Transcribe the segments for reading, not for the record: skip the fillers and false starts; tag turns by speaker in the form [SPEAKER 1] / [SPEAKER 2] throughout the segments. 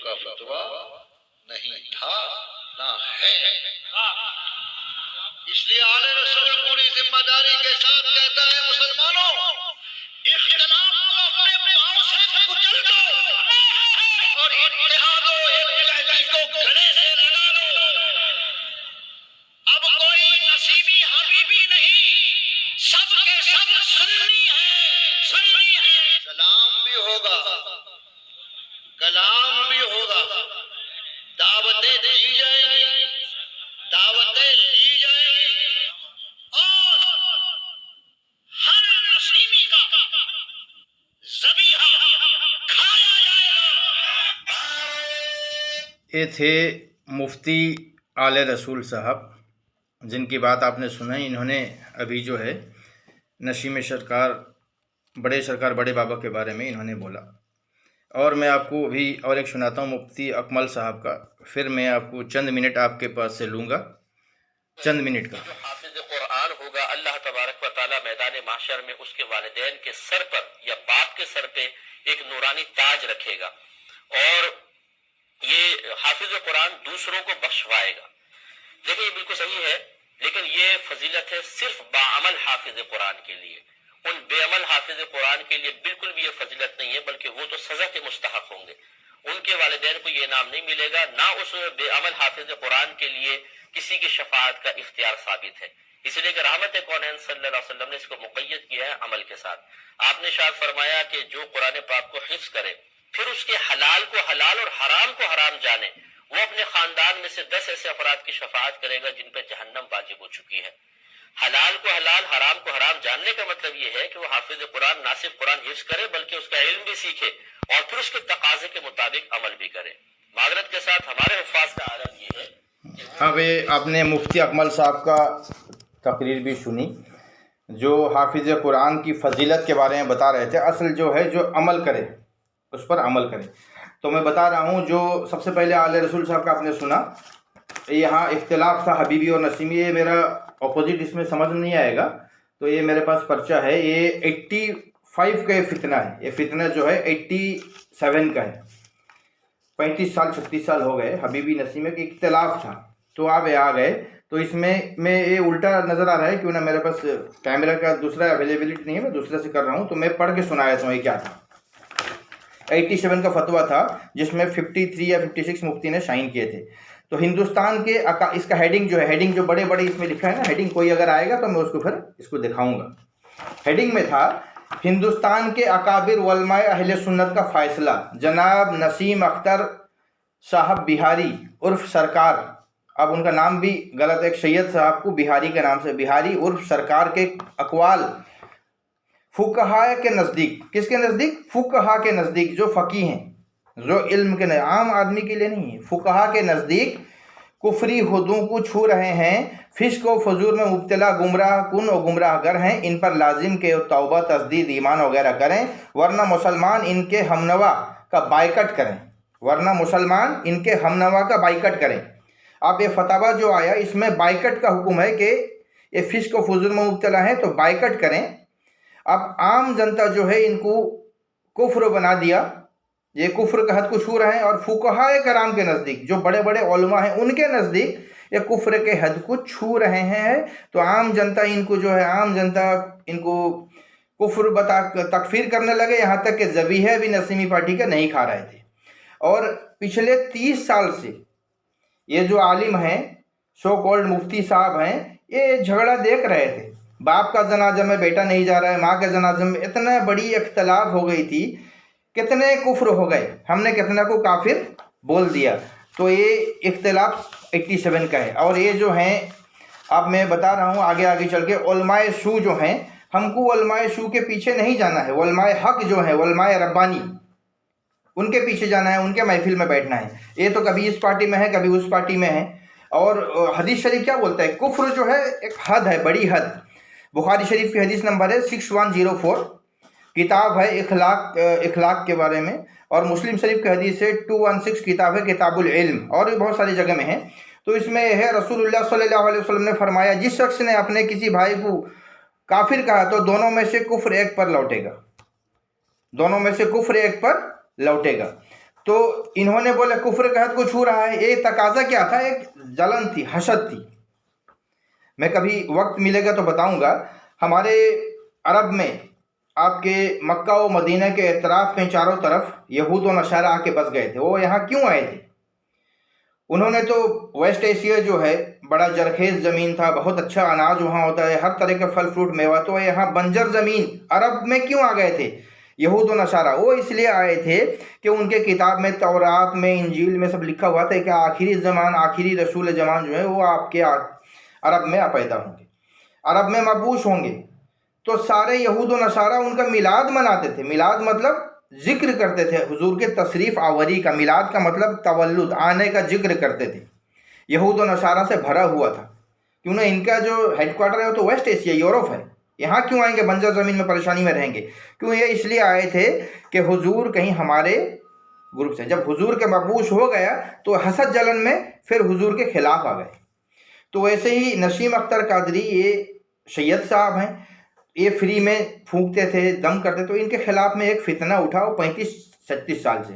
[SPEAKER 1] کا فتویٰ نہیں تھا نہ ہے۔ اس لیے آل رسول پوری ذمہ داری کے ساتھ کہتا ہے مسلمانوں، اختلاف کو اپنے پاؤں سے کچل دو اور اتحاد و یکجہتی کو گلے سے لگا لو۔ اب کوئی نسیمی حبیبی نہیں، سب کے سب سنی ہیں، سنی ہیں۔ سلام بھی ہوگا، کلام بھی ہوگا، دعوتیں دی جائیں گی، دعوتیں لی جائیں گی، اور ہر نسیمی کا ذبیحہ کھایا جائے گا۔
[SPEAKER 2] یہ تھے مفتی آل رسول صاحب، جن کی بات آپ نے سنی۔ انہوں نے ابھی جو ہے نشیم سرکار، بڑے سرکار بڑے بابا کے بارے میں انہوں نے بولا، اور میں آپ کو ابھی اور ایک سناتا ہوں مفتی اکمل صاحب کا، پھر میں آپ کو چند منٹ آپ کے پاس سے لوں گا، چند منٹ کا۔
[SPEAKER 3] حافظ قرآن ہوگا، اللہ تبارک و تعالی میدان محشر میں اس کے والدین کے سر پر یا باپ کے سر پہ ایک نورانی تاج رکھے گا، اور یہ حافظ قرآن دوسروں کو بخشوائے گا۔ دیکھیں یہ بالکل صحیح ہے، لیکن یہ فضیلت ہے صرف باعمل حافظ قرآن کے لیے۔ ان بے عمل حافظ قرآن کے لیے بالکل بھی یہ فضیلت نہیں ہے، بلکہ وہ تو سزا کے مستحق ہوں گے۔ ان کے والدین کو یہ انعام نہیں ملے گا، نہ اس بے عمل حافظ قرآن کے لیے کسی کی شفاعت کا اختیار ثابت ہے۔ اس لیے کہ رحمت کونین صلی اللہ علیہ وسلم نے اس کو مقید کیا ہے عمل کے ساتھ۔ آپ نے شاید فرمایا کہ جو قرآن پاک کو حفظ کرے، پھر اس کے حلال کو حلال اور حرام کو حرام جانے، وہ اپنے خاندان میں سے 10 ایسے افراد کی شفاعت کرے گا جن پہ جہنم واجب ہو چکی ہے۔ حلال کو حلال، حرام کو حرام جاننے کا مطلب یہ ہے کہ وہ حافظ قرآن نہ صرف قرآن حفظ کرے بلکہ اس کا علم بھی سیکھے اور پھر اس کے تقاضے کے مطابق عمل بھی کرے۔ معذرت کے ساتھ ہمارے حفاظ کا عالم یہ ہے۔
[SPEAKER 2] اب آپ نے مفتی اکمل صاحب کا تقریر بھی سنی، جو حافظ قرآن کی فضیلت کے بارے میں بتا رہے تھے۔ اصل جو ہے جو عمل کرے اس پر عمل کرے۔ تو میں بتا رہا ہوں، جو سب سے پہلے آل رسول صاحب کا آپ نے سنا، یہاں اختلاف تھا حبیبی اور نسیمی، یہ میرا اپوزٹ اس میں سمجھ نہیں آئے گا، تو یہ میرے پاس پرچہ ہے، یہ 85 کا یہ فتنہ ہے، یہ فتنہ جو ہے 87 کا ہے، 35 سال 36 سال ہو گئے حبیبی نسیمی کا اختلاف تھا، تو آپ آ گئے۔ تو اس میں یہ الٹا نظر آ رہا ہے، کیوں نہ میرے پاس کیمرہ کا دوسرا اویلیبلٹی نہیں ہے، میں دوسرے سے کر رہا ہوں، تو میں پڑھ کے سنایا تھا یہ کیا تھا۔ 87 کا فتویٰ تھا جس میں 53 یا 56 مفتی نے سائن کیے تھے۔ تو ہندوستان کے اس کا ہیڈنگ جو ہے، ہیڈنگ جو بڑے بڑے اس میں لکھا ہے نا، ہیڈنگ کوئی اگر آئے گا تو میں اس کو پھر اس کو دکھاؤں گا۔ ہیڈنگ میں تھا ہندوستان کے اکابر علماء اہل سنت کا فیصلہ، جناب نسیم اختر صاحب بہاری عرف سرکار، اب ان کا نام بھی غلط ہے، سید صاحب کو بہاری کے نام سے، بہاری عرف سرکار کے اقوال فقہاء کے نزدیک، کس کے نزدیک؟ فقہاء کے نزدیک، جو فقی ہیں، جو علم کے عام آدمی کے لیے نہیں ہے، فقہاء کے نزدیک کفری حدوں کو چھو رہے ہیں، فسق و فجور میں مبتلا گمراہ کن و گمراہ گر ہیں، ان پر لازم کے توبہ تجدید ایمان وغیرہ کریں، ورنہ مسلمان ان کے ہمنوا کا بائیکٹ کریں، ورنہ مسلمان ان کے ہمنوا کا بائیکٹ کریں۔ اب یہ فتویٰ جو آیا اس میں بائیکٹ کا حکم ہے کہ یہ فسق و فجور میں مبتلا ہیں تو بائیکٹ کریں۔ اب عام جنتا جو ہے ان کو کفر بنا دیا، یہ کفر کا حد کو چھو رہے ہیں، اور فقہاء کرام کے نزدیک، جو بڑے بڑے علماء ہیں ان کے نزدیک یہ کفر کے حد کو چھو رہے ہیں، تو عام جنتا ان کو جو ہے، عام جنتا ان کو کفر بتا تکفیر کرنے لگے، یہاں تک کہ ذبیحہ بھی نسیمی پارٹی کا نہیں کھا رہے تھے۔ اور پچھلے 30 سال سے یہ جو عالم ہیں، سو کالڈ مفتی صاحب ہیں، یہ جھگڑا دیکھ رہے تھے، باپ کا جنازہ میں بیٹا نہیں جا رہا ہے، ماں کے جنازے میں، اتنا بڑی اختلاف ہو گئی تھی، کتنے کفر ہو گئے، ہم نے کتنا کو کافر بول دیا۔ تو یہ اختلاف 87 کا ہے۔ اور یہ جو ہیں، اب میں بتا رہا ہوں آگے آگے چل کے، علماء سو جو ہیں، ہم کو علماء سو کے پیچھے نہیں جانا ہے، علماء حق جو ہیں، علماء ربانی، ان کے پیچھے جانا ہے، ان کے محفل میں بیٹھنا ہے۔ یہ تو کبھی اس پارٹی میں ہے، کبھی اس پارٹی میں ہے۔ اور حدیث شریف کیا بولتا ہے؟ کفر جو ہے ایک حد ہے، بڑی حد۔ بخاری شریف کی حدیث نمبر ہے 6104، کتاب ہے اخلاق کے بارے میں، اور مسلم شریف کی حدیث ہے 216، کتاب ہے کتاب العلم، اور بھی بہت ساری جگہ میں ہے۔ تو اس میں ہے رسول اللہ صلی اللہ علیہ وسلم نے فرمایا، جس شخص نے اپنے کسی بھائی کو کافر کہا تو دونوں میں سے کفر ایک پر لوٹے گا، دونوں میں سے کفر ایک پر لوٹے گا۔ تو انہوں نے بولے کفر کا حد کو چھو رہا ہے. یہ تقاضا کیا تھا؟ ایک جلن تھی، حسد تھی. میں کبھی وقت ملے گا تو بتاؤں گا. ہمارے عرب میں آپ کے مکہ و مدینہ کے اطراف میں چاروں طرف یہود و نصارہ آ کے بس گئے تھے. وہ یہاں کیوں آئے تھے؟ انہوں نے تو ویسٹ ایشیا جو ہے بڑا زرخیز زمین تھا، بہت اچھا اناج وہاں ہوتا ہے، ہر طرح کا پھل فروٹ میوہ. تو یہاں بنجر زمین عرب میں کیوں آ گئے تھے یہود و نصارہ؟ وہ اس لیے آئے تھے کہ ان کے کتاب میں، تورات میں، انجیل میں سب لکھا ہوا تھا کہ آخری زمان، آخری رسول زمان جو ہے وہ آپ کے عرب میں پیدا ہوں گے، عرب میں مبعوث ہوں گے. تو سارے یہود و نصارہ ان کا میلاد مناتے تھے. میلاد مطلب ذکر کرتے تھے حضور کے تشریف آوری کا. میلاد کا مطلب تولد، آنے کا ذکر کرتے تھے. یہود و نصارہ سے بھرا ہوا تھا، کیوں نہ ان کا جو ہیڈ کوارٹر ہے وہ تو ویسٹ ایشیا، یورپ ہے. یہاں کیوں آئیں گے؟ بنجر زمین میں پریشانی میں رہیں گے. کیوں؟ یہ اس لیے آئے تھے کہ حضور کہیں ہمارے گروپ سے. جب حضور کے مبعوث ہو گیا تو حسد جلن میں پھر حضور کے خلاف آ گئے. تو ویسے ہی نسیم اختر قادری، یہ سید صاحب ہیں، یہ فری میں پھونکتے تھے، دم کرتے. تو ان کے خلاف میں ایک فتنہ اٹھا، وہ 35-36 سال سے.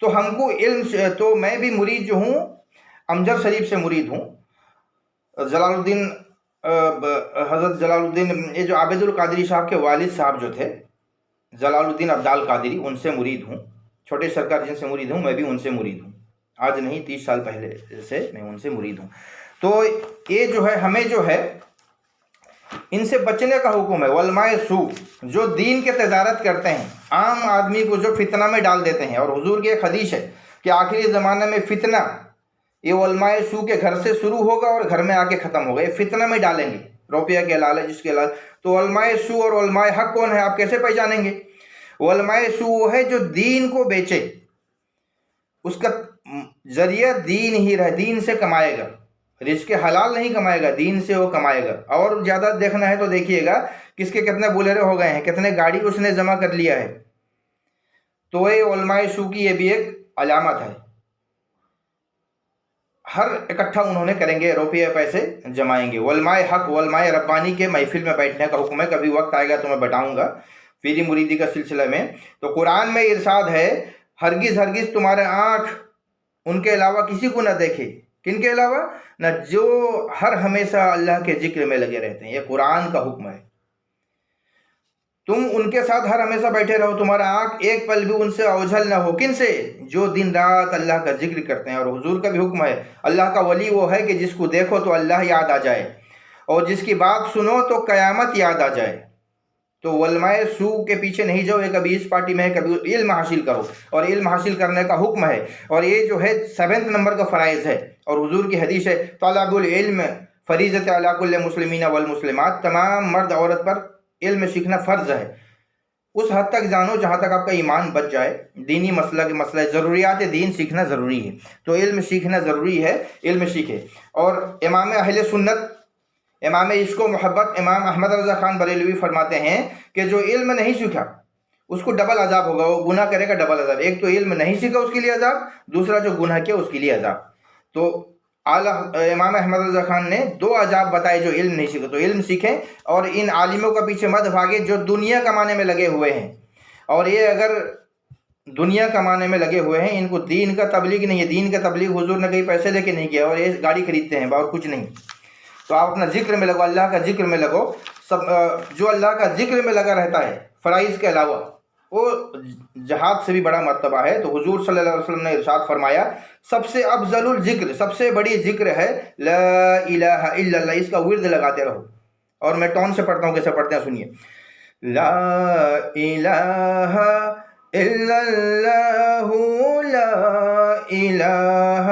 [SPEAKER 2] تو ہم کو علم تو میں بھی مرید جو ہوں امجد شریف سے مرید ہوں. جلال الدین، حضرت جلال الدین، یہ جو عابد القادری صاحب کے والد صاحب جو تھے جلال الدین عبدال قادری، ان سے مرید ہوں. چھوٹے سرکار جن سے مرید ہوں، میں بھی ان سے مرید ہوں. آج نہیں، 30 سال پہلے سے میں ان سے مرید ہوں. تو یہ جو ہے ہمیں جو ہے ان سے بچنے کا حکم ہے. علماء سو جو دین کے تجارت کرتے ہیں، عام آدمی کو جو فتنہ میں ڈال دیتے ہیں. اور حضور کی ایک حدیث ہے کہ آخری زمانے میں فتنہ یہ علماء سو کے گھر سے شروع ہوگا اور گھر میں آ کے ختم ہوگا. یہ فتنہ میں ڈالیں گے، روپیہ کے لالچ، جس کے لالچ. تو علماء سو اور علماء حق کون ہے؟ آپ کیسے پہچانیں گے؟ علماء سو وہ ہے جو دین کو بیچے، اس کا ذریعہ دین ہی رہے، دین سے کمائے گا. رزق حلال نہیں کمائے گا، دین سے وہ کمائے گا. اور زیادہ دیکھنا ہے تو دیکھیے گا کس کے کتنے بولیرے ہو گئے ہیں، کتنے گاڑی اس نے جمع کر لیا ہے. تو یہ علماء سو کی یہ بھی ایک علامت ہے. ہر اکٹھا انہوں نے کریں گے، روپیہ پیسے جمائیں گے. علماء حق، علماء ربانی کے محفل میں بیٹھنے کا حکم ہے. کبھی وقت آئے گا تو میں بتاؤں گا پیری مریدی کا سلسلہ میں. تو قرآن میں ارشاد ہے ہرگز ہرگز تمہارے آنکھ ان کے علاوہ کسی کو نہ دیکھے. کن کے علاوہ؟ نہ جو ہر ہمیشہ اللہ کے ذکر میں لگے رہتے ہیں. یہ قرآن کا حکم ہے. تم ان کے ساتھ ہر ہمیشہ بیٹھے رہو، تمہارا آنکھ ایک پل بھی ان سے اوجھل نہ ہو. کن سے؟ جو دن رات اللہ کا ذکر کرتے ہیں. اور حضور کا بھی حکم ہے، اللہ کا ولی وہ ہے کہ جس کو دیکھو تو اللہ یاد آ جائے، اور جس کی بات سنو تو قیامت یاد آ جائے. تو علماء سو کے پیچھے نہیں جاؤ. یہ کبھی اس پارٹی میں ہے، کبھی علم حاصل کرو، اور علم حاصل کرنے کا حکم ہے. اور یہ جو ہے 7 نمبر کا فرائض ہے. اور حضور کی حدیث ہے طلب العلم فریضۃ علی کل مسلمین والمسلمات. تمام مرد عورت پر علم سیکھنا فرض ہے. اس حد تک جانو جہاں تک آپ کا ایمان بچ جائے. دینی مسئلہ ضروریات دین سیکھنا ضروری ہے. تو علم سیکھنا ضروری ہے، علم سیکھے. اور امام اہل سنت، امام عشق و محبت، امام احمد رضا خان بریلوی فرماتے ہیں کہ جو علم نہیں سیکھا اس کو ڈبل عذاب ہوگا. وہ گناہ کرے گا، ڈبل عذاب. ایک تو علم نہیں سیکھا اس کے لیے عذاب، دوسرا جو گناہ کیا اس کے لیے عذاب. تو امام احمد رضا خان نے 2 عذاب بتائے جو علم نہیں سیکھے. تو علم سیکھیں، اور ان عالموں کا پیچھے مت بھاگے جو دنیا کمانے میں لگے ہوئے ہیں. اور یہ اگر دنیا کمانے میں لگے ہوئے ہیں، ان کو دین کا تبلیغ نہیں ہے. دین کا تبلیغ حضور نے کہیں پیسے لے کے نہیں کیا، اور یہ گاڑی خریدتے ہیں اور کچھ نہیں. تو آپ اپنا ذکر میں لگو، اللہ کا ذکر میں لگو. سب جو اللہ کا ذکر میں لگا رہتا ہے فرائض کے علاوہ، وہ جہاد سے بھی بڑا مرتبہ ہے. تو حضور صلی اللہ علیہ وسلم نے ارشاد فرمایا سب سے افضل الذکر، سب سے بڑی ذکر ہے لا الہ الا اللہ. اس کا ورد لگاتے رہو. اور میں ٹون سے پڑھتا ہوں، کیسے پڑھتے ہیں سنیے. لا الہ الا اللہ، لا الہ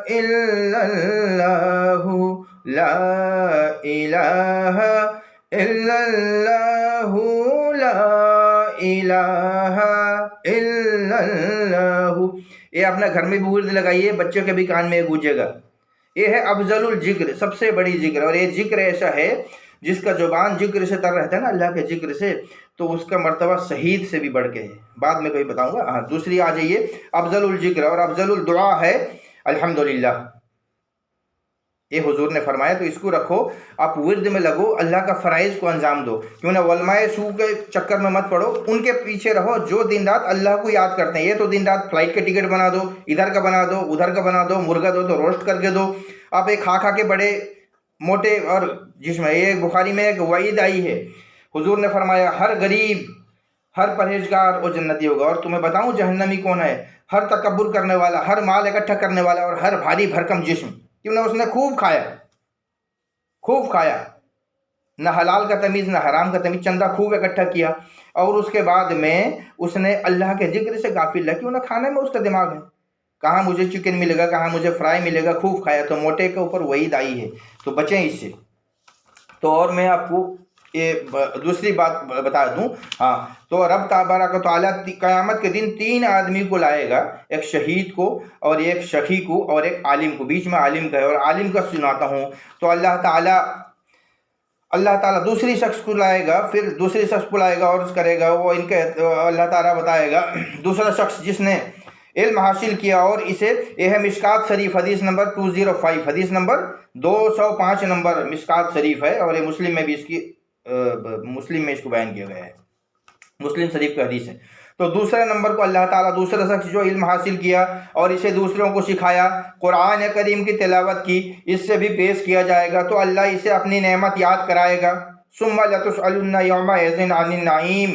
[SPEAKER 2] الا اللہ، لا الہ الا اللہ، لا الہ الا اللہ. یہ اپنا گھر میں بھی ورد لگائیے، بچوں کے بھی کان میں گونجے گا. یہ ہے افضل الذکر، سب سے بڑی ذکر. اور یہ ذکر ایسا ہے جس کا زبان ذکر سے تر رہتا ہے نا، اللہ کے ذکر سے، تو اس کا مرتبہ شہید سے بھی بڑھ کے ہے. بعد میں کبھی بتاؤں گا. ہاں دوسری آ جائیے افضل الذکر. اور افضل الدعا ہے الحمدللہ. یہ حضور نے فرمایا، تو اس کو رکھو، آپ ورد میں لگو، اللہ کا فرائض کو انجام دو، کیوں نہ علماء سو کے چکر میں مت پڑو، ان کے پیچھے رہو جو دن رات اللہ کو یاد کرتے ہیں۔ یہ تو دن رات فلائٹ کے ٹکٹ بنا دو، ادھر کا بنا دو، ادھر کا بنا دو، مرغا دو تو روسٹ کر کے دو، آپ ایک کھا کے بڑے موٹے، اور جس میں ایک بخاری میں ایک وعید آئی ہے، حضور نے فرمایا ہر غریب، ہر پرہیزگار وہ جنتی ہوگا۔ اور تمہیں بتاؤں جہنمی کون ہے؟ ہر تکبر کرنے والا، ہر مال اکٹھا کرنے والا، اور ہر بھاری بھرکم جسم، کیوں نہ اس نے خوب کھایا، نہ حلال کا تمیز نہ حرام کا تمیز، چندہ خوب اکٹھا کیا، اور اس کے بعد میں اس نے اللہ کے ذکر سے غافل رہا، کیوں نہ کھانے میں اس کا دماغ ہے، کہاں مجھے چکن ملے گا، کہاں مجھے فرائی ملے گا، خوب کھایا، تو موٹے کے اوپر وعید آئی ہے، تو بچیں اس سے۔ تو اور میں آپ کو یہ دوسری بات بتا دوں، تو رب تبارک و تعالیٰ قیامت کے دن 3 آدمی کو لائے گا، ایک شہید کو، اور ایک شقی کو، اور ایک عالم کو، بیچ میں عالم کا ہے، اور عالم کا سناتا ہوں۔ تو اللہ تعالیٰ دوسری شخص کو لائے گا، پھر دوسری شخص کو لائے گا اور اس کرے گا، وہ ان کے اللہ تعالیٰ بتائے گا، دوسرا شخص جس نے علم حاصل کیا، اور اسے یہ ہے مشکات شریف، حدیث نمبر 205، حدیث نمبر 205 نمبر مشکات شریف ہے، اور یہ مسلم میں بھی مسلم میں اس کو بیان کیا گیا ہے، مسلم شریف کا حدیث ہے۔ تو دوسرے نمبر کو اللہ تعالیٰ دوسرا شخص جو علم حاصل کیا اور اسے دوسروں کو سکھایا، قرآن کریم کی تلاوت کی، اس سے بھی پیش کیا جائے گا، تو اللہ اسے اپنی نعمت یاد کرائے گا۔ ثم لتسألن یومئذ عن النعیم،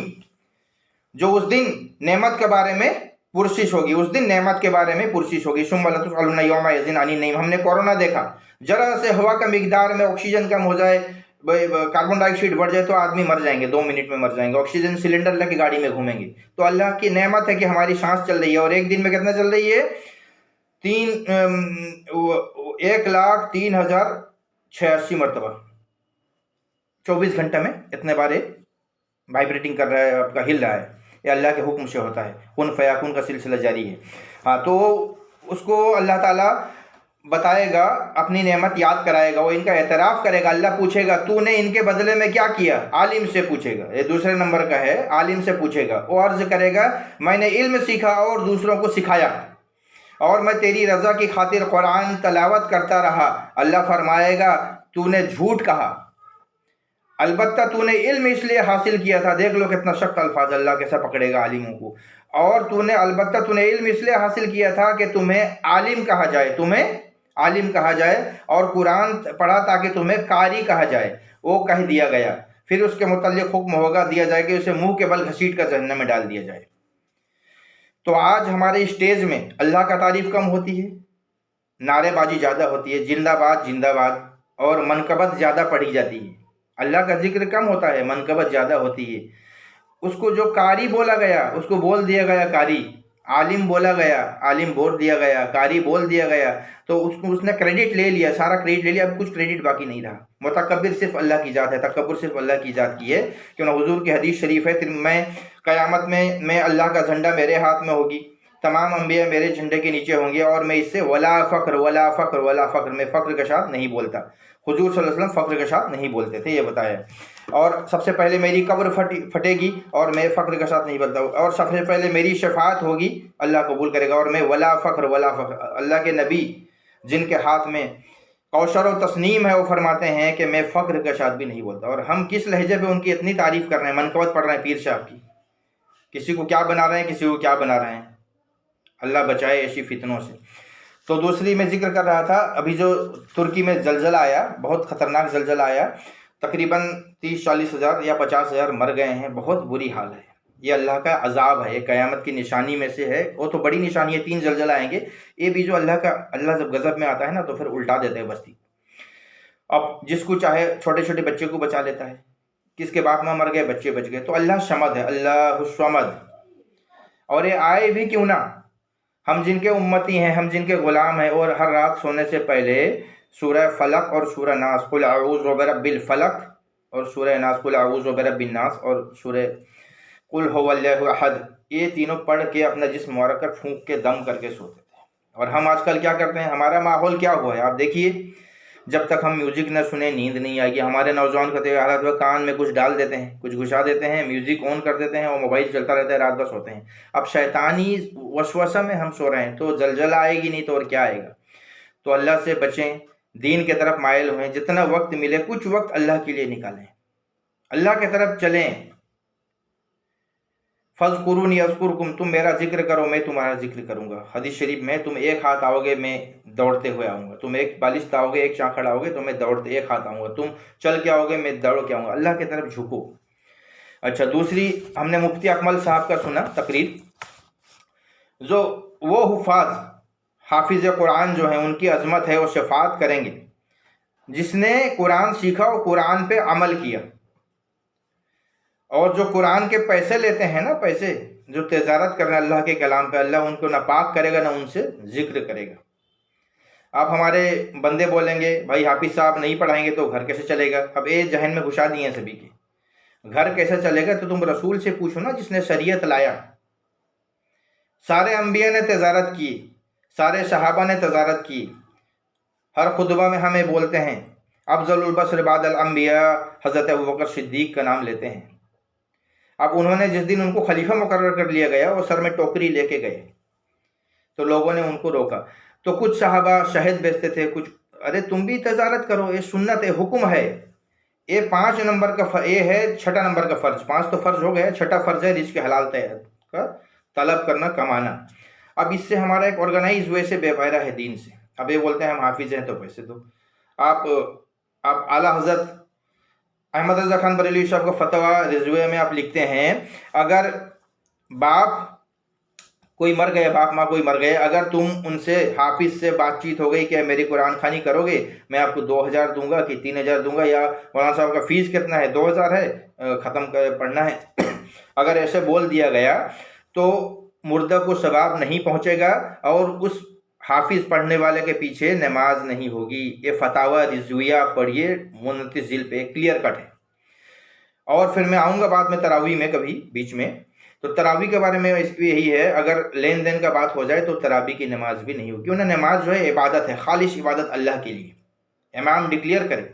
[SPEAKER 2] جو اس دن نعمت کے بارے میں پرسش ہوگی، اس دن نعمت کے بارے میں پرسش ہوگی۔ ثم لتسألن یومئذ عن النعیم، ہم نے کورونا دیکھا، ذرا سے ہوا کا مقدار میں آکسیجن کم ہو جائے، کاربن ڈائی آکسائڈ بڑھ جائے تو آدمی مر جائیں گے، 2 منٹ میں مر جائیں گے، آکسیجن سلنڈر لے کے گاڑی میں گھومیں گے۔ تو اللہ کی نعمت ہے کہ ہماری سانس چل رہی ہے، اور ایک دن میں کتنا چل رہی ہے؟ 1,03,086 مرتبہ، 24 گھنٹے میں اتنے بارے وائبریٹنگ کر رہا ہے، آپ کا ہل رہا ہے، یہ اللہ کے حکم سے ہوتا ہے، کن فیکون کا سلسلہ جاری ہے۔ تو اس کو اللہ تعالیٰ بتائے گا، اپنی نعمت یاد کرائے گا، وہ ان کا اعتراف کرے گا، اللہ پوچھے گا تو نے ان کے بدلے میں کیا کیا؟ عالم سے پوچھے گا، یہ دوسرے نمبر کا ہے، عالم سے پوچھے گا، وہ عرض کرے گا میں نے علم سیکھا اور دوسروں کو سکھایا، اور میں تیری رضا کی خاطر قرآن تلاوت کرتا رہا۔ اللہ فرمائے گا تو نے جھوٹ کہا، البتہ تو نے علم اس لیے حاصل کیا تھا، دیکھ لو کتنا سخت الفاظ، اللہ کیسا پکڑے گا عالموں کو، اور البتہ تو نے علم اس لیے حاصل کیا تھا کہ تمہیں عالم کہا جائے، اور قرآن پڑھا تاکہ تمہیں قاری کہا جائے، وہ کہہ دیا گیا، پھر اس کے متعلق حکم ہوگا دیا جائے کہ اسے منہ کے بل گھسیٹ کر جہنم میں ڈال دیا جائے۔ تو آج ہمارے اسٹیج میں اللہ کا تعریف کم ہوتی ہے، نعرے بازی زیادہ ہوتی ہے، زندہ باد زندہ باد، اور منقبت زیادہ پڑھی جاتی ہے، اللہ کا ذکر کم ہوتا ہے، منقبت زیادہ ہوتی ہے۔ اس کو جو قاری بولا گیا اس کو بول دیا گیا قاری، عالم بولا گیا عالم بول دیا گیا، قاری بول دیا گیا، تو اس نے کریڈٹ لے لیا، سارا کریڈٹ لے لیا، اب کچھ کریڈٹ باقی نہیں رہا۔ متکبر صرف اللہ کی ذات ہے، تکبر صرف اللہ کی ذات کی ہے، کیونکہ حضور کی حدیث شریف ہے، میں قیامت میں اللہ کا جھنڈا میرے ہاتھ میں ہوگی، تمام انبیاء میرے جھنڈے کے نیچے ہوں گے، اور میں اس سے ولا فخر ولا فخر ولا فخر، میں فخر کے ساتھ نہیں بولتا۔ حضور صلی اللہ علیہ وسلم فخر کے ساتھ نہیں بولتے تھے، یہ بتایا، اور سب سے پہلے میری قبر پھٹے گی، اور میں فخر کے ساتھ نہیں بولتا، اور سب سے پہلے میری شفاعت ہوگی، اللہ قبول کرے گا، اور میں ولا فخر ولا فخر، اللہ کے نبی جن کے ہاتھ میں کوثر و تسنیم ہے وہ فرماتے ہیں کہ میں فخر کے ساتھ بھی نہیں بولتا۔ اور ہم کس لہجے پہ ان کی اتنی تعریف کر رہے ہیں، منقبت پڑھ رہے ہیں پیر صاحب کی، کسی کو کیا بنا رہے ہیں، کسی کو کیا بنا رہے ہیں، اللہ بچائے ایسی فتنوں سے۔ تو دوسری میں ذکر کر رہا تھا، ابھی جو ترکی میں زلزلہ آیا، بہت خطرناک زلزلہ آیا، تقریباً 30-40 ہزار یا 50 ہزار مر گئے ہیں، بہت بری حال ہے، یہ اللہ کا عذاب ہے، یہ قیامت کی نشانی میں سے ہے، وہ تو بڑی نشانی ہے، 3 زلزلہ آئیں گے، یہ بھی جو اللہ جب غضب میں آتا ہے نا تو پھر الٹا دیتے ہیں بستی، اب جس کو چاہے چھوٹے چھوٹے بچے کو بچا لیتا ہے، کس کے باپ ماں مر گئے بچے بچ گئے، تو اللہ صمد ہے، اللہ الصمد، اور یہ آئے بھی کیوں نہ، ہم جن کے امتی ہیں، ہم جن کے غلام ہیں، اور ہر رات سونے سے پہلے سورہ فلق اور سورہ ناس، قل اعوذ برب الفلق، اور سورہ ناس قل اعوذ برب الناس، اور سورہ قل هو اللہ احد، یہ تینوں پڑھ کے اپنا جسم مبارک کر پھونک کے دم کر کے سوتے تھے۔ اور ہم آج کل کیا کرتے ہیں، ہمارا ماحول کیا ہوا ہے، آپ دیکھیے، جب تک ہم میوزک نہ سنیں نیند نہیں آئے گی، ہمارے نوجوان کا تو حالت ہوا کان میں کچھ ڈال دیتے ہیں، کچھ گھسا دیتے ہیں، میوزک آن کر دیتے ہیں، اور موبائل چلتا رہتا ہے، رات بھر سوتے ہیں۔ اب شیطانی وسوسہ میں ہم سو رہے ہیں، تو زلزلہ آئے گی نہیں تو اور کیا آئے گا، تو اللہ سے بچیں، دین کے طرف مائل ہوئیں، جتنا وقت ملے کچھ وقت اللہ کے لیے نکالیں، اللہ کی طرف چلیں۔ فَاذْكُرُونِي أَذْكُرْكُمْ، تم میرا ذکر کرو میں تمہارا ذکر کروں گا۔ حدیث شریف میں تم ایک ہاتھ آؤ گے میں دوڑتے ہوئے آؤں گا، تم ایک بالشت آؤ گے ایک چانخڑ آؤ گے تو میں دوڑتے ایک ہاتھ آؤں گا، تم چل کے آؤ گے میں دوڑ کے آؤں گا، اللہ کی طرف جھکو۔ اچھا، دوسری ہم نے مفتی اکمل صاحب کا سنا تقریر، جو وہ حافظ قرآن جو ہیں ان کی عظمت ہے، وہ شفاعت کریں گے جس نے قرآن سیکھا اور قرآن پہ عمل کیا، اور جو قرآن کے پیسے لیتے ہیں نا، پیسے جو تجارت کرنا اللہ کے کلام پہ، اللہ ان کو نہ پاک کرے گا نہ ان سے ذکر کرے گا۔ آپ ہمارے بندے بولیں گے بھائی حافظ صاحب نہیں پڑھائیں گے تو گھر کیسے چلے گا؟ اب یہ ذہن میں گھسا دیے ہیں سبھی کے، گھر کیسے چلے گا؟ تو تم رسول سے پوچھو نا جس نے شریعت لایا۔ سارے انبیاء نے تجارت کی، سارے صحابہ نے تجارت کی، ہر خطبہ میں ہمیں بولتے ہیں افضل البشر بعد الانبیاء، حضرت ابوبکر صدیق کا نام لیتے ہیں۔ اب انہوں نے جس دن ان کو خلیفہ مقرر کر لیا گیا، وہ سر میں ٹوکری لے کے گئے تو لوگوں نے ان کو روکا، تو کچھ صحابہ شہد بیچتے تھے، کچھ ارے تم بھی تجارت کرو، یہ سنت ہے، حکم ہے، یہ 5 نمبر کا یہ ہے 6 نمبر کا فرض، 5 تو فرض ہو گیا، 6 فرض ہے رزق حلال کا طلب کرنا، کمانا۔ اب اس سے ہمارا ایک آرگنائز وے سے بے بھائرہ ہے دین سے۔ اب یہ بولتے ہیں ہم حافظ ہیں تو پیسے دو۔ آپ اعلیٰ حضرت احمد رضا خان بریلوی صاحب کا فتویٰ رضویہ میں آپ لکھتے ہیں اگر باپ کوئی مر گئے، باپ ماں کوئی مر گئے، اگر تم ان سے حافظ سے بات چیت ہو گئی کہ میری قرآن خوانی کرو گے، میں آپ کو 2000 دوں گا کہ 3000 دوں گا، یا مولانا صاحب کا فیس کتنا ہے 2000 ہے، ختم پڑھنا ہے، اگر ایسے بول دیا گیا تو مردہ کو ثواب نہیں پہنچے گا اور اس حافظ پڑھنے والے کے پیچھے نماز نہیں ہوگی۔ یہ فتاویٰ رضویہ پڑھیے، 29 جلد پہ کلیئر کٹ ہے۔ اور پھر میں آؤں گا بعد میں تراویح میں کبھی بیچ میں، تو تراویح کے بارے میں اس بھی یہی ہے، اگر لین دین کا بات ہو جائے تو تراویح کی نماز بھی نہیں ہوگی، کیوں نہ نماز جو ہے عبادت ہے، خالص عبادت اللہ کے لیے۔ امام ڈکلیئر کرے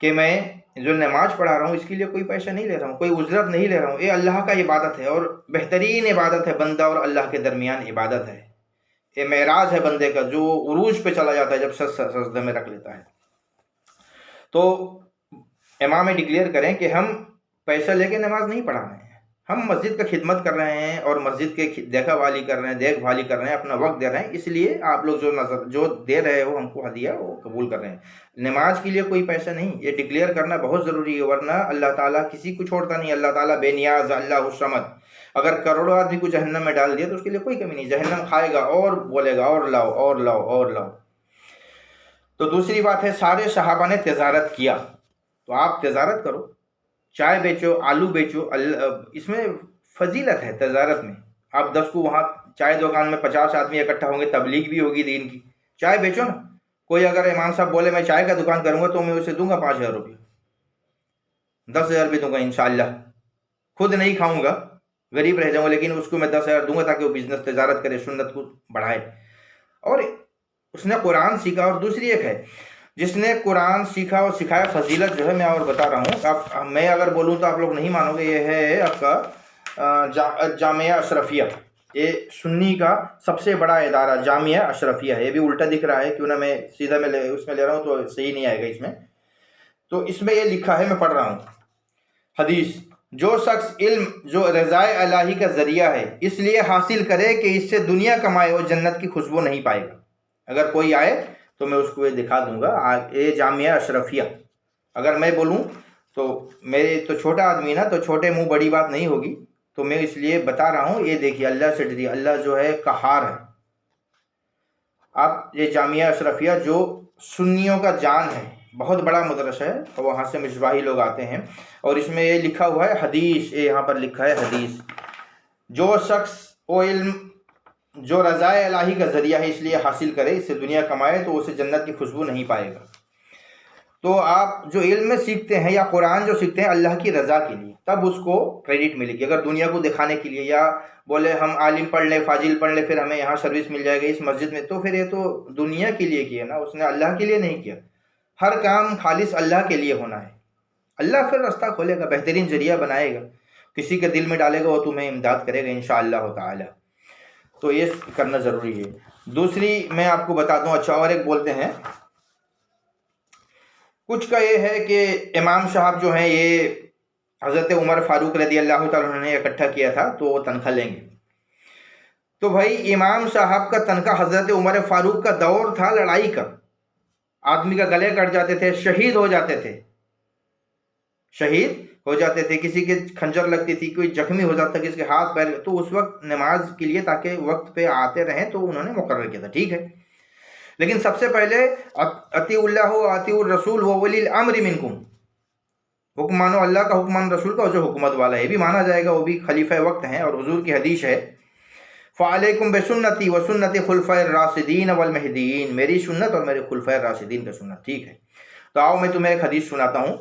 [SPEAKER 2] کہ میں جو نماز پڑھا رہا ہوں اس کے لیے کوئی پیسہ نہیں لے رہا ہوں، کوئی اجرت نہیں لے رہا ہوں، یہ اللہ کا عبادت ہے، اور بہترین عبادت ہے، بندہ اور اللہ کے درمیان عبادت ہے، یہ معراج ہے بندے کا، جو عروج پہ چلا جاتا ہے جب سجدے میں رکھ لیتا ہے۔ تو امام ڈکلیئر کریں کہ ہم پیسہ لے کے نماز نہیں پڑھا رہے ہیں، ہم مسجد کا خدمت کر رہے ہیں اور مسجد کے دیکھا بھالی کر رہے ہیں، دیکھ بھالی کر رہے ہیں، اپنا وقت دے رہے ہیں، اس لیے آپ لوگ جو دے رہے ہو ہم کو ہدیہ وہ قبول کر رہے ہیں، نماز کے لیے کوئی پیسہ نہیں۔ یہ ڈکلیئر کرنا بہت ضروری ہے، ورنہ اللہ تعالیٰ کسی کو چھوڑتا نہیں، اللہ تعالیٰ بے نیاز، اللہ الصمد۔ اگر کروڑوں آدمی کو جہنم میں ڈال دیا تو اس کے لیے کوئی کمی نہیں، جہنم کھائے گا اور بولے گا اور لاؤ اور لاؤ اور لاؤ۔ تو دوسری بات ہے سارے صحابہ نے تجارت کیا، تو آپ تجارت کرو، چائے بیچو، آلو بیچو، اس میں فضیلت ہے تجارت میں۔ آپ 10 کو وہاں چائے دکان میں 50 آدمی اکٹھا ہوں گے، تبلیغ بھی ہوگی دین کی، چائے بیچو نا۔ کوئی اگر امام صاحب بولے میں چائے کا دکان کروں گا تو میں اسے دوں گا 5000 روپیہ، 10,000 بھی دوں گا انشاءاللہ، خود نہیں کھاؤں گا، غریب رہ جاؤں گا، لیکن اس کو میں 10,000 دوں گا تاکہ وہ بزنس تجارت کرے، سنت کو بڑھائے، اور اس نے قرآن سیکھا۔ اور دوسری ایک ہے جس نے قرآن سیکھا اور سکھایا، فضیلت جو ہے میں اور بتا رہا ہوں، اب میں اگر بولوں تو آپ لوگ نہیں مانو گے، یہ ہے آپ کا جامعہ اشرفیہ، یہ سنی کا سب سے بڑا ادارہ جامعہ اشرفیہ ہے۔ یہ بھی الٹا دکھ رہا ہے، کیوں نہ میں سیدھا میں اس میں لے رہا ہوں تو صحیح نہیں آئے گا اس میں۔ تو اس میں یہ لکھا ہے، میں پڑھ رہا ہوں حدیث، جو شخص علم جو رضائے الہی کا ذریعہ ہے اس لیے حاصل کرے کہ اس سے دنیا کمائے اور جنت کی خوشبو نہیں پائے گا۔ اگر کوئی آئے تو میں اس کو یہ دکھا دوں گا، یہ جامعہ اشرفیہ۔ اگر میں بولوں تو میرے تو چھوٹا آدمی نا، تو چھوٹے منہ بڑی بات نہیں ہوگی، تو میں اس لیے بتا رہا ہوں، یہ دیکھیے اللہ سے ڈریے، اللہ جو ہے قہار ہے۔ آپ یہ جامعہ اشرفیہ جو سنیوں کا جان ہے، بہت بڑا مدرسہ ہے، اور وہاں سے مصباحی لوگ آتے ہیں، اور اس میں یہ لکھا ہوا ہے حدیث، یہ یہاں پر لکھا ہے حدیث، جو شخص وہ علم جو رضائے الہی کا ذریعہ ہے اس لیے حاصل کرے، اس سے دنیا کمائے تو اسے جنت کی خوشبو نہیں پائے گا۔ تو آپ جو علم میں سیکھتے ہیں یا قرآن جو سیکھتے ہیں اللہ کی رضا کے لیے، تب اس کو کریڈٹ ملے گی۔ اگر دنیا کو دکھانے کے لیے یا بولے ہم عالم پڑھ لیں، فاضل پڑھ لیں، پھر ہمیں یہاں سروس مل جائے گی اس مسجد میں، تو پھر یہ تو دنیا کے لیے کیا نا، اس نے اللہ کے لیے نہیں کیا۔ ہر کام خالص اللہ کے لیے ہونا ہے، اللہ پھر راستہ کھولے گا، بہترین ذریعہ بنائے گا، کسی کے دل میں ڈالے گا وہ تمہیں امداد کرے گا انشاءاللہ تعالی۔ تو یہ کرنا ضروری ہے۔ دوسری میں آپ کو بتا دوں، اچھا اور ایک بولتے ہیں کچھ کا یہ ہے کہ امام صاحب جو ہیں یہ حضرت عمر فاروق رضی اللہ تعالیٰ عنہ نے اکٹھا کیا تھا تو وہ تنخواہ لیں گے. تو بھائی امام صاحب کا تنخواہ حضرت عمر فاروق کا دور تھا لڑائی کا، آدمی کا گلے کٹ جاتے تھے، شہید ہو جاتے تھے، کسی کے کھنجر لگتی تھی، کوئی زخمی ہو جاتا، کسی کے ہاتھ پیر، تو اس وقت نماز کے لیے تاکہ وقت پہ آتے رہیں تو انہوں نے مقرر کیا تھا. ٹھیک ہے، لیکن سب سے پہلے اطیعوا اللہ و اطیعوا الرسول و اولی الامر منکم، حکم مانو اللہ کا، حکم مانو رسول کا، اور جو حکومت والا ہے یہ بھی مانا جائے گا، وہ بھی خلیفہ وقت ہیں. اور حضور کی حدیث ہے فعلیکم بسنتی و سنت خلفاء الراشدین والمہدیین، میری سنت اور میرے خلفاء الراشدین کا سنت. ٹھیک ہے، تو آؤ میں تمہیں ایک حدیث سناتا ہوں.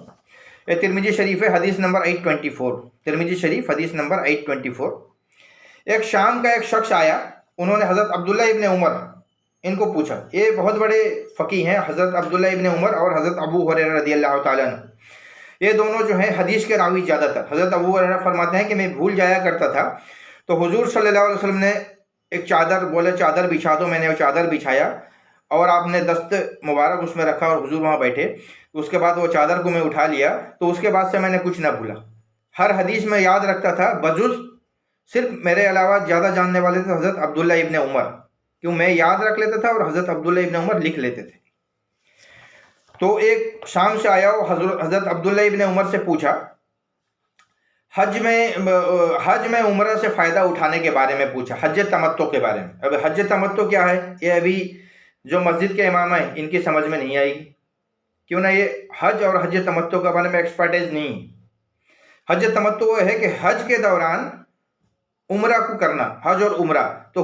[SPEAKER 2] یہ ترمذی شریف ہے، حدیث نمبر 824، ترمذی شریف حدیث نمبر 824. ایک شام کا ایک شخص آیا، انہوں نے حضرت عبداللہ ابن عمر ان کو پوچھا. یہ بہت بڑے فقیہ ہیں، حضرت عبداللہ ابن عمر اور حضرت ابو ہریرہ رضی اللہ تعالیٰ عنہ. یہ دونوں جو ہیں حدیث کے راوی زیادہ تر. حضرت ابو ہریرہ فرماتے ہیں کہ میں بھول جایا کرتا تھا تو حضور صلی اللہ علیہ وسلم نے ایک چادر بولے چادر بچھا دو، میں نے وہ چادر بچھایا اور آپ نے دست مبارک اس میں رکھا اور حضور وہاں بیٹھے. اس کے بعد وہ چادر کو میں اٹھا لیا، تو اس کے بعد سے میں نے کچھ نہ بھولا. ہر حدیث میں یاد رکھتا تھا، بجز صرف میرے علاوہ زیادہ جاننے والے تھے حضرت عبداللہ ابن عمر، کیوں میں یاد رکھ لیتا تھا اور حضرت عبداللہ ابن عمر لکھ لیتے تھے. تو ایک شام سے آیا اور حضرت عبداللہ ابن عمر سے پوچھا، حج میں عمرہ سے فائدہ اٹھانے کے بارے میں پوچھا، حج تمتع کے بارے میں. اب حج تمتع کیا ہے یہ ابھی جو مسجد کے امام ہیں ان کی سمجھ میں نہیں آئے گی، کیوں نہ یہ حج اور حج تمتع کے بارے میں ایکسپرٹائز نہیں. حج تمتع وہ ہے کہ حج کے دوران عمرہ کو کرنا، حج اور عمرہ. تو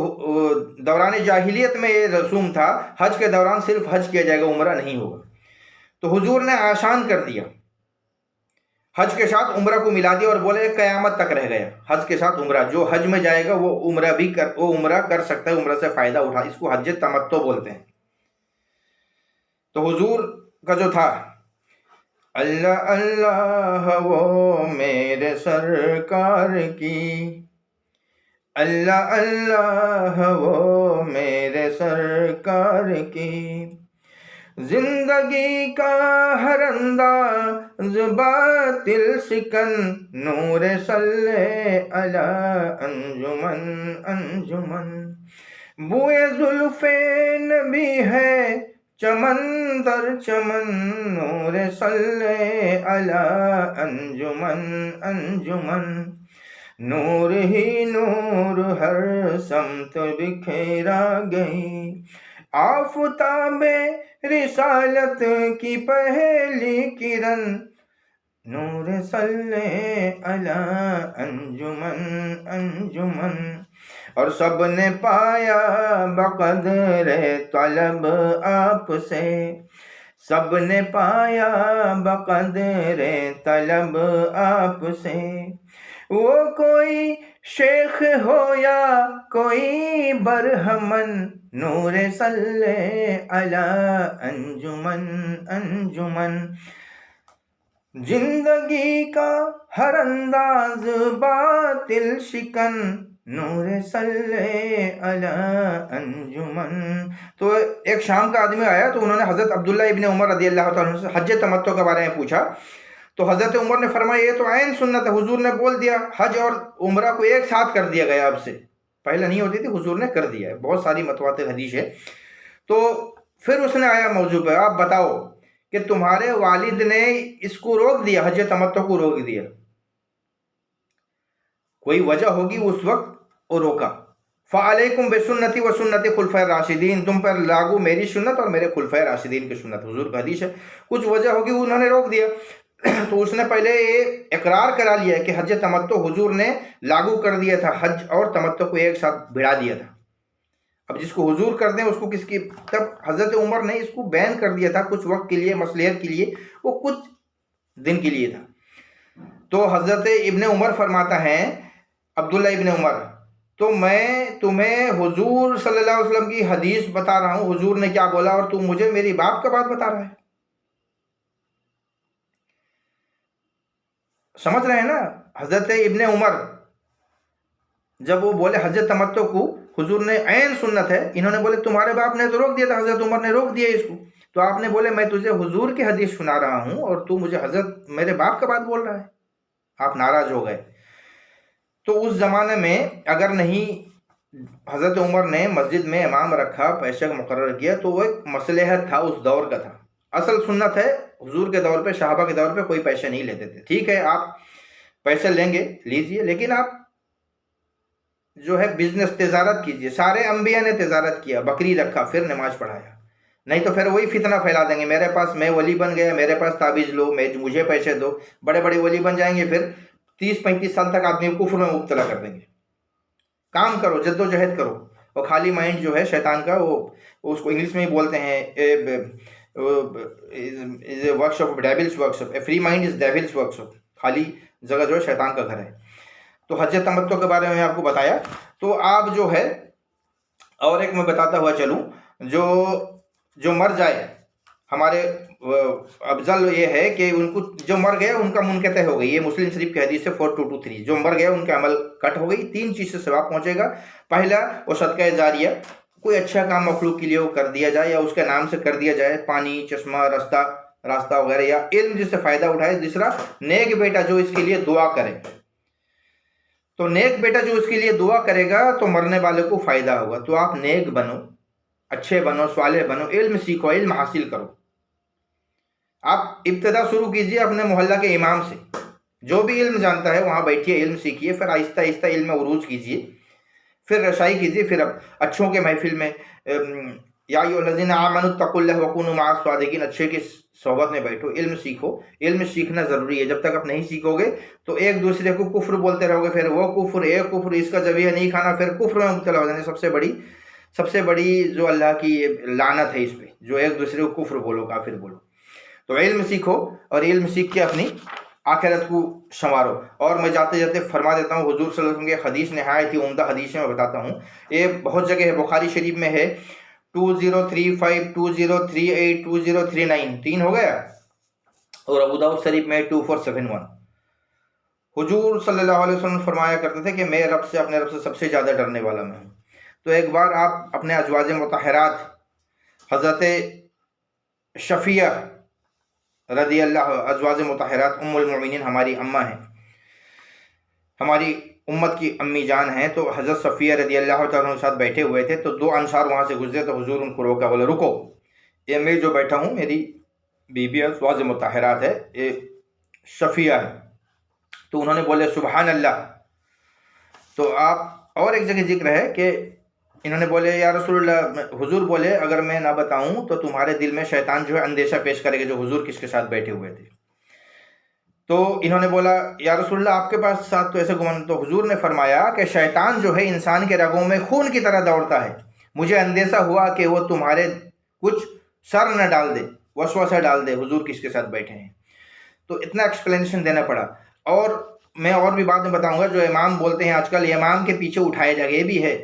[SPEAKER 2] دوران جاہلیت میں یہ رسوم تھا، حج کے دوران صرف حج کیا جائے گا، عمرہ نہیں ہوگا. تو حضور نے آسان کر دیا، حج کے ساتھ عمرہ کو ملا دیا اور بولے قیامت تک رہ گیا حج کے ساتھ عمرہ. جو حج میں جائے گا وہ عمرہ کر سکتا ہے، عمرہ سے فائدہ اٹھا، اس کو حج تمتع بولتے ہیں. تو حضور کا جو تھا اللہ اللہ وہ میرے سرکار کی، اللہ اللہ وہ میرے سرکار کی، زندگی کا ہر انداز باطل سکن، نور صلی علی انجمن انجمن، بوئے زلف نبی ہے چمن در چمن، نور صلی علی انجمن انجمن، نور ہی نور ہر سمت بکھیرا گئی، آفتاب رسالت کی پہلی کرن، نور صلی علی انجمن انجمن. اور سب نے پایا بقدر طلب آپ سے، سب نے پایا بقدر طلب آپ سے، وہ کوئی شیخ ہو یا کوئی برہمن، نور صلی علی انجمن انجمن، زندگی کا ہر انداز باطل شکن، نور صلی علی انجمن. تو ایک شام کا آدمی آیا تو انہوں نے حضرت عبداللہ ابن عمر رضی اللہ تعالیٰ عنہ سے حج تمتع کے بارے میں پوچھا. تو حضرت عمر نے فرمایا یہ تو عین سنت ہے. حضور نے بول دیا، حج اور عمرہ کو ایک ساتھ کر دیا گیا، اب سے پہلے نہیں ہوتی تھی، حضور نے کر دیا ہے. بہت ساری متواتر حدیث ہے. تو پھر اس نے آیا موضوع پہ، آپ بتاؤ کہ تمہارے والد نے اس کو روک دیا، حج تمتع کو روک دیا، کوئی وجہ ہوگی اس وقت اور روکا. فعلیکم بسنتی و سنت خلفاء الراشدین، تم پر لاگو میری سنت اور میرے خلفاء راشدین کی سنت. حضور کا حدیث ہے، کچھ وجہ ہوگی انہوں نے روک دیا. تو اس نے پہلے یہ اقرار کرا لیا ہے کہ حج تمتع حضور نے لاگو کر دیا تھا، حج اور تمتع کو ایک ساتھ بھیڑا دیا تھا. اب جس کو حضور کر دیں اس کو کس کی، تب حضرت عمر نے اس کو بین کر دیا تھا کچھ وقت کے لیے، مصلحت کے لیے، وہ کچھ دن کے لیے تھا. تو حضرت ابن عمر فرماتا ہے، عبداللہ ابن عمر، تو میں تمہیں حضور صلی اللہ علیہ وسلم کی حدیث بتا رہا ہوں، حضور نے کیا بولا، اور تم مجھے میری باپ کا بات بتا رہا ہے. سمجھ رہے ہیں نا؟ حضرت ابن عمر جب وہ بولے حج تمتع کو حضور نے عین سنت ہے، انہوں نے بولے تمہارے باپ نے تو روک دیا تھا، حضرت عمر نے روک دیا اس کو. تو آپ نے بولے میں تجھے حضور کی حدیث سنا رہا ہوں اور تو مجھے حضرت میرے باپ کا بات بول رہا ہے. آپ ناراض ہو گئے. تو اس زمانے میں اگر نہیں حضرت عمر نے مسجد میں امام رکھا، پیشہ مقرر کیا، تو وہ ایک مصلحت تھا، اس دور کا تھا. اصل سنت ہے حضور کے دور پہ، صحابہ کے دور پہ کوئی پیسے نہیں لیتے تھے. ٹھیک ہے آپ پیسے لیں گے لیجئے، لیکن آپ جو ہے بزنس تجارت کیجئے. سارے انبیاء نے تجارت کیا، بکری رکھا پھر نماز پڑھایا. نہیں تو پھر وہی فتنہ پھیلا دیں گے، میرے پاس میں ولی بن گیا، میرے پاس تعویذ لو، مجھے پیسے دو. بڑے بڑے ولی بن جائیں گے، پھر 30-35 سال تک آدمی کو کفر میں مبتلا کر دیں گے. کام کرو، جد و جہد کرو. اور خالی مائنڈ جو ہے شیطان کا، وہ اس کو انگلش میں ہی بولتے ہیں work shop, devils work shop. Free mind is devils work shop. خالی جگہ جو ہے شیطان کا گھر ہے. تو حج تمتع کے بارے میں آپ کو بتایا. تو آپ جو ہے، اور ایک میں بتاتا ہوا چلوں، جو مر جائے، ہمارے افضل یہ ہے کہ ان کو جو مر گیا ان کا منقطع ہو گئی. یہ مسلم شریف کی حدیث ہے 4223. جو مر گیا ان کا عمل کٹ ہو گئی. 3 چیز سے ثواب پہنچے گا. پہلا وہ صدقہ جاریہ، کوئی اچھا کام مخلوق کے لیے وہ کر دیا جائے یا اس کے نام سے کر دیا جائے، پانی، چشمہ، راستہ وغیرہ، یا علم جس سے فائدہ اٹھائے. دوسرا نیک بیٹا جو اس کے لیے دعا کرے. تو نیک بیٹا جو اس کے لیے دعا کرے گا تو مرنے والے کو فائدہ ہوگا. تو آپ نیک بنو، اچھے بنو، صالح بنو، علم سیکھو، علم حاصل کرو. آپ ابتدا شروع کیجئے اپنے محلہ کے امام سے. جو بھی علم جانتا ہے وہاں بیٹھیے، علم سیکھیے، پھر آہستہ آہستہ علم میں عروج کیجئے، پھر رسائی کیجئے. پھر اب اچھوں کے محفل میں یا ایھا الذین آمنوا اتقوا اللہ وکونوا مع الصادقین، اچھے کی صحبت میں بیٹھو، علم سیکھو. علم سیکھنا ضروری ہے. جب تک آپ نہیں سیکھو گے تو ایک دوسرے کو کفر بولتے رہو گے، پھر وہ کفر، ایک کفر، اس کا ذبیحہ نہیں کھانا، پھر کفر میں مبتلا ہو جانے. سب سے بڑی جو اللہ کی لعنت ہے اس پہ، جو ایک دوسرے کو کفر بولو، کافر بولو. تو علم سیکھو اور علم سیکھ کے اپنی آخرت کو سنوارو. اور میں جاتے جاتے فرما دیتا ہوں، حضور صلی اللہ علیہ وسلم کی حدیث نہایت ہی عمدہ حدیث ہے، میں بتاتا ہوں. یہ بہت جگہ ہے، بخاری شریف میں ہے 2035 2038 2039، 3 ہو گیا. اور ابو داؤد شریف میں 2471. حضور صلی اللہ علیہ وسلم فرمایا کرتے تھے کہ میں اپنے رب سے سب سے زیادہ ڈرنے والا میں ہوں. تو ایک بار آپ اپنے ازواج مطہرات حضرت شفیہ رضی اللہ، ازواج مطہرات ام المؤمنین ہماری اماں ہیں، ہماری امت کی امی جان ہیں. تو حضرت صفیہ رضی اللہ تعالیٰ کے ساتھ بیٹھے ہوئے تھے. تو 2 انصار وہاں سے گزرے تو حضور ان کو روکا، بولے رکو، یہ میں جو بیٹھا ہوں میری بیوی ازواج مطہرات ہے، یہ صفیہ ہے. تو انہوں نے بولے سبحان اللہ. تو آپ اور ایک جگہ ذکر ہے کہ انہوں نے بولے یا رسول اللہ، حضور بولے اگر میں نہ بتاؤں تو تمہارے دل میں شیطان جو ہے اندیشہ پیش کرے گا، جو حضور کس کے ساتھ بیٹھے ہوئے تھے. تو انہوں نے بولا یا رسول اللہ آپ کے پاس ساتھ تو ایسے گمان. تو حضور نے فرمایا کہ شیطان جو ہے انسان کے رگوں میں خون کی طرح دوڑتا ہے. مجھے اندیشہ ہوا کہ وہ تمہارے کچھ سر نہ ڈال دے، وسوسہ ڈال دے حضور کس کے ساتھ بیٹھے ہیں. تو اتنا ایکسپلینیشن دینا پڑا. اور میں اور بھی بعد میں بتاؤں گا. جو امام بولتے ہیں آج کل امام کے پیچھے اٹھائے جائے گا، یہ بھی ہے،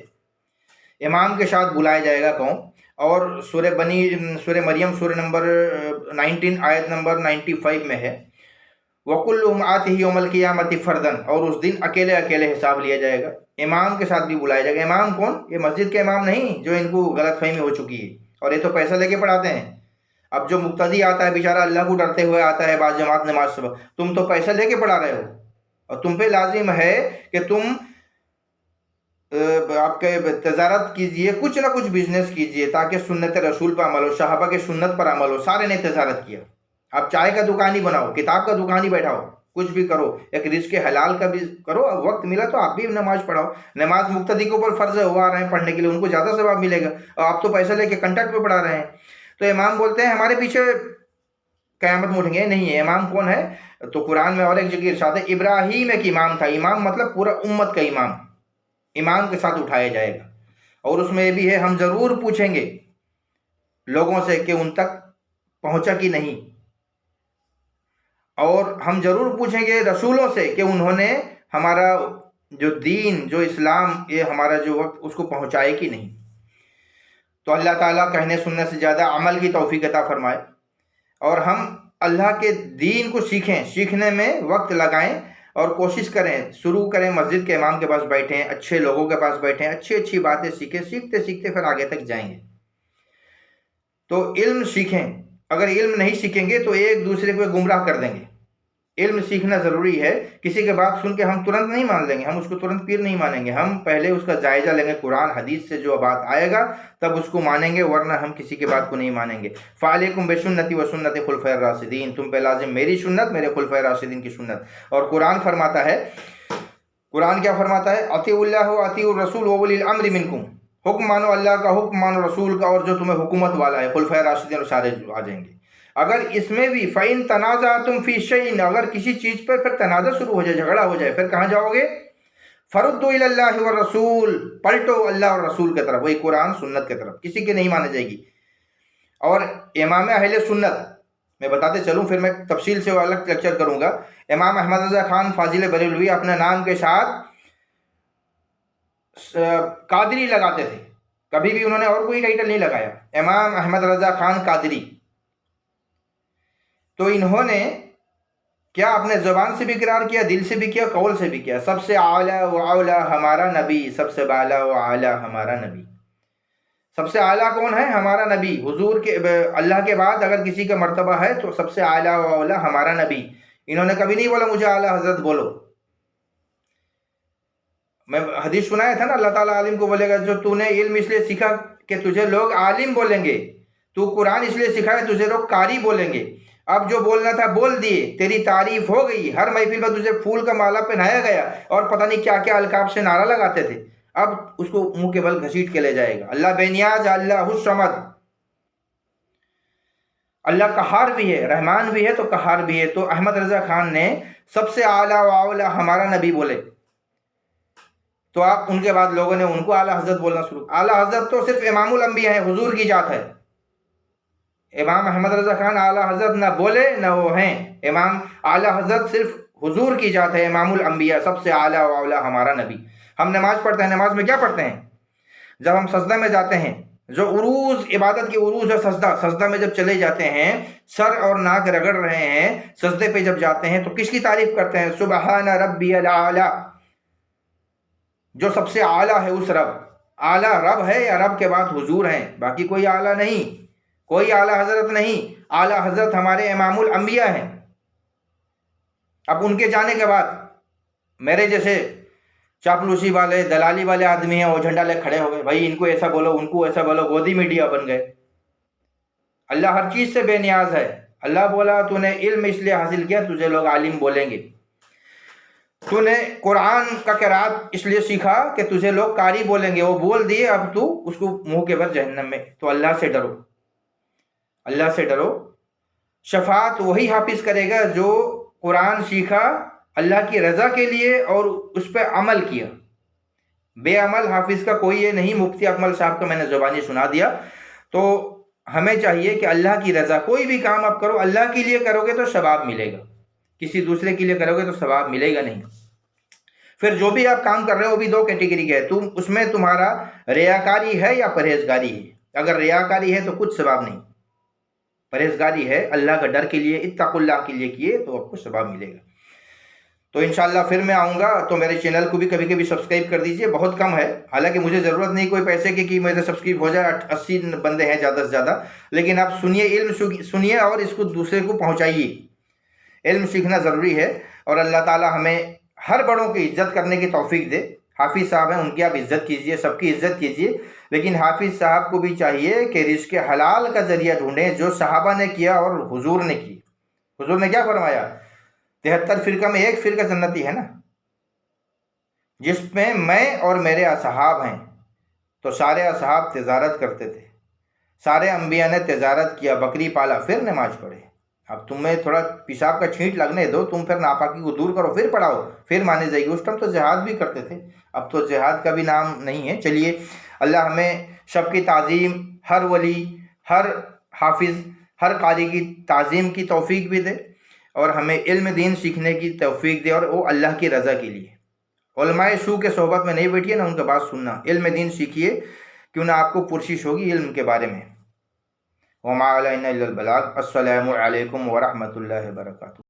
[SPEAKER 2] امام کے ساتھ بلایا جائے گا قوم. اور سورہ مریم سورہ نمبر 19 آیت نمبر 95 میں ہے وَكُلُّهُمْ آتِهِ يَوْمَ الْقِيَامَةِ فَرْدًا، اور اس دن اکیلے حساب لیا جائے گا. امام کے ساتھ بھی بلایا جائے گا. امام کون؟ یہ مسجد کے امام نہیں جو ان کو غلط فہمی ہو چکی ہے، اور یہ تو پیسہ لے کے پڑھاتے ہیں. اب جو مقتدی آتا ہے بیچارہ اللہ کو ڈرتے ہوئے آتا ہے، بعض جماعت نماز صبح، تم تو پیسہ لے کے پڑھا رہے ہو، اور تم پہ لازم ہے کہ تم آپ کے تجارت کیجئے، کچھ نہ کچھ بزنس کیجئے تاکہ سنت رسول پر عمل ہو، صحابہ کے سنت پر عمل ہو. سارے نے تجارت کیا. آپ چائے کا دکان ہی بناؤ، کتاب کا دکان ہی بیٹھاؤ، کچھ بھی کرو، ایک رزق حلال کا بھی کرو. وقت ملا تو آپ بھی نماز پڑھاؤ. نماز مقتدی کے اوپر فرض ہے، وہ آ رہے ہیں پڑھنے کے لیے، ان کو زیادہ ثواب ملے گا، اور آپ تو پیسہ لے کے کنٹیکٹ پہ پڑھا رہے ہیں. تو امام بولتے ہیں ہمارے پیچھے قیامت میں اٹھیں گے. نہیں ہے. امام کون ہے؟ تو قرآن میں اور ایک جگہ ارشاد ہے ابراہیم ایک امام تھا. امام مطلب پورا امت کا امام، امام کے ساتھ اٹھایا جائے گا. اور اس میں یہ بھی ہے ہم ضرور پوچھیں گے لوگوں سے کہ ان تک پہنچا کہ نہیں، اور ہم ضرور پوچھیں گے رسولوں سے کہ انہوں نے ہمارا جو دین، جو اسلام، یہ ہمارا جو وقت اس کو پہنچائے کہ نہیں. تو اللہ تعالیٰ کہنے سننے سے زیادہ عمل کی توفیق عطا فرمائے، اور ہم اللہ کے دین کو سیکھیں، سیکھنے میں وقت لگائیں، اور کوشش کریں، شروع کریں مسجد کے امام کے پاس بیٹھیں، اچھے لوگوں کے پاس بیٹھیں، اچھی باتیں سیکھیں، سیکھتے سیکھتے پھر آگے تک جائیں گے. تو علم سیکھیں. اگر علم نہیں سیکھیں گے تو ایک دوسرے کو گمراہ کر دیں گے. علم سیکھنا ضروری ہے. کسی کے بات سن کے ہم ترنت نہیں مان لیں گے, ہم اس کو ترنت پیر نہیں مانیں گے. ہم پہلے اس کا جائزہ لیں گے, قرآن حدیث سے جو بات آئے گا تب اس کو مانیں گے, ورنہ ہم کسی کی بات کو نہیں مانیں گے. فعلیکم بسنتی و سنت خلفاء الراشدین, تم پہ لازم میری سنت, میرے خلفاء راشدین کی سنت. اور قرآن فرماتا ہے, قرآن کیا فرماتا ہے؟ اطیعوا اللہ و اطیعوا الرسول و اولی الامر منکم, حکم مانو اللہ کا, حکم مانو رسول کا, اور جو تمہیں حکومت والا ہے خلفاء راشدین اور سارے آ جائیں گے. اگر اس میں بھی فَإِن تَنَازَعْتُمْ فِي شَيْءٍ, اگر کسی چیز پر پھر تنازع شروع ہو جائے, جھگڑا ہو جائے, پھر کہاں جاؤ گے؟ فَرُدُّوا إِلَى اللَّهِ وَالرَّسُولِ, پلٹو اللہ اور رسول کی طرف, وہی قرآن سنت کی طرف, کسی کی نہیں مانے جائے گی. اور امام اہل سنت میں بتاتے چلوں, پھر میں تفصیل سے الگ لیکچر کروں گا. امام احمد رضا خان فاضل بریلوی اپنے نام کے ساتھ قادری لگاتے تھے, کبھی بھی انہوں نے اور کوئی ٹائٹل نہیں لگایا. امام احمد رضا خان قادری. تو انہوں نے کیا اپنے زبان سے بھی اقرار کیا, دل سے بھی کیا, قول سے بھی کیا, سب سے اعلیٰ و اولیٰ ہمارا نبی, سب سے بالا و اعلیٰ ہمارا نبی. سب سے اعلیٰ کون ہے؟ ہمارا نبی. حضور کے اللہ کے بعد اگر کسی کا مرتبہ ہے تو سب سے اعلیٰ و اولیٰ ہمارا نبی. انہوں نے کبھی نہیں بولا مجھے اعلیٰ حضرت بولو. میں حدیث سنایا تھا نا, اللہ تعالیٰ عالم کو بولے گا جو تو نے علم اس لیے سیکھا کہ تجھے لوگ عالم بولیں گے, تو قرآن اس لیے سکھا ہے تجھے لوگ قاری بولیں گے. اب جو بولنا تھا بول دیے, تیری تعریف ہو گئی, ہر محفل میں تجھے پھول کا مالا پہنایا گیا, اور پتہ نہیں کیا کیا القاب سے نعرہ لگاتے تھے. اب اس کو منہ کے بل گھسیٹ کے لے جائے گا. اللہ بے نیاز, اللہ الصمد, اللہ قہار بھی ہے, رحمان بھی ہے تو قہار بھی ہے. تو احمد رضا خان نے سب سے اعلیٰ و اولیٰ ہمارا نبی بولے, تو آپ ان کے بعد لوگوں نے ان کو اعلیٰ حضرت بولنا شروع. اعلیٰ حضرت تو صرف امام الانبیاء ہے, حضور کی ذات ہے. امام احمد رضا خان اعلیٰ حضرت نہ بولے نہ وہ ہیں. امام اعلیٰ حضرت صرف حضور کی ذات ہے, امام الانبیاء, سب سے اعلیٰ و اولیٰ ہمارا نبی. ہم نماز پڑھتے ہیں, نماز میں کیا پڑھتے ہیں؟ جب ہم سجدہ میں جاتے ہیں, جو عروج عبادت کی عروج ہے سجدہ میں جب چلے جاتے ہیں, سر اور ناک رگڑ رہے ہیں, سجدے پہ جب جاتے ہیں تو کس کی تعریف کرتے ہیں؟ سبحان ربی الاعلیٰ, جو سب سے اعلیٰ ہے اس رب. اعلیٰ رب ہے یا رب کے بعد حضور ہیں, باقی کوئی اعلیٰ نہیں, کوئی اعلیٰ حضرت نہیں. اعلیٰ حضرت ہمارے امام الانبیاء ہیں. اب ان کے جانے کے بعد میرے جیسے چاپلوسی والے, دلالی والے آدمی ہیں, وہ جھنڈا لے کھڑے ہو گئے, بھائی ان کو ایسا بولو, ان کو ایسا بولو, گودی میڈیا بن گئے. اللہ ہر چیز سے بے نیاز ہے. اللہ بولا تو نے علم اس لیے حاصل کیا تجھے لوگ عالم بولیں گے. تو نے قرآن کا قرات اس لیے سیکھا کہ تجھے لوگ قاری بولیں گے, وہ بول دیے, اب تو اس کو منہ کے بل جہنم میں. تو اللہ سے ڈرو, اللہ سے ڈرو. شفاعت وہی حافظ کرے گا جو قرآن سیکھا اللہ کی رضا کے لیے اور اس پہ عمل کیا. بے عمل حافظ کا کوئی یہ نہیں. مفتی اکمل صاحب کا میں نے زبانی سنا دیا. تو ہمیں چاہیے کہ اللہ کی رضا, کوئی بھی کام آپ کرو اللہ کے لیے کرو گے تو ثواب ملے گا, کسی دوسرے کے لیے کرو گے تو ثواب ملے گا نہیں. پھر جو بھی آپ کام کر رہے ہو وہ بھی دو کیٹیگری کا ہے, تم اس میں تمہارا ریاکاری ہے یا پرہیزگاری ہے. اگر ریاکاری ہے تو کچھ ثواب نہیں, پرہیزگاری ہے اللہ کا ڈر کے لیے, اتقوا اللہ کے لیے کیے تو آپ کو ثواب ملے گا. تو انشاءاللہ پھر میں آؤں گا, تو میرے چینل کو بھی کبھی کبھی سبسکرائب کر دیجئے. بہت کم ہے, حالانکہ مجھے ضرورت نہیں کوئی پیسے کی کہ میرے سبسکرائب ہو جائے, 80 بندے ہیں زیادہ سے زیادہ. لیکن آپ سنیے, علم سنیے اور اس کو دوسرے کو پہنچائیے. علم سیکھنا ضروری ہے, اور اللہ تعالی ہمیں ہر بڑوں کی عزت کرنے کی توفیق دے. حافظ صاحب ہیں, ان کی آپ عزت کیجئے, سب کی عزت کیجئے, لیکن حافظ صاحب کو بھی چاہیے کہ رزق حلال کا ذریعہ ڈھونڈیں, جو صحابہ نے کیا اور حضور نے کی. حضور نے کیا فرمایا؟ 73 فرقہ میں ایک فرقہ جنتی ہے نا, جس میں میں اور میرے اصحاب ہیں. تو سارے اصحاب تجارت کرتے تھے, سارے انبیاء نے تجارت کیا, بکری پالا, پھر نماز پڑھے. اب تمہیں تھوڑا پیشاب کا چھینٹ لگنے دو, تم پھر ناپاکی کو دور کرو, پھر پڑھاؤ, پھر مانے جائے گی. اس ٹائم تو جہاد بھی کرتے تھے, اب تو جہاد کا بھی نام نہیں ہے. چلیے, اللہ ہمیں سب کی تعظیم, ہر ولی, ہر حافظ, ہر قاری کی تعظیم کی توفیق بھی دے, اور ہمیں علم دین سیکھنے کی توفیق دے, اور وہ اللہ کی رضا کے لیے. علماء سو کے صحبت میں نہیں بیٹھیے, نہ ان کا بات سننا. علم دین سیکھیے, کیوں نہ آپ کو پرسش ہوگی علم کے بارے میں. وما علینا الا البلاغ. السلام علیکم ورحمۃ اللہ وبرکاتہ.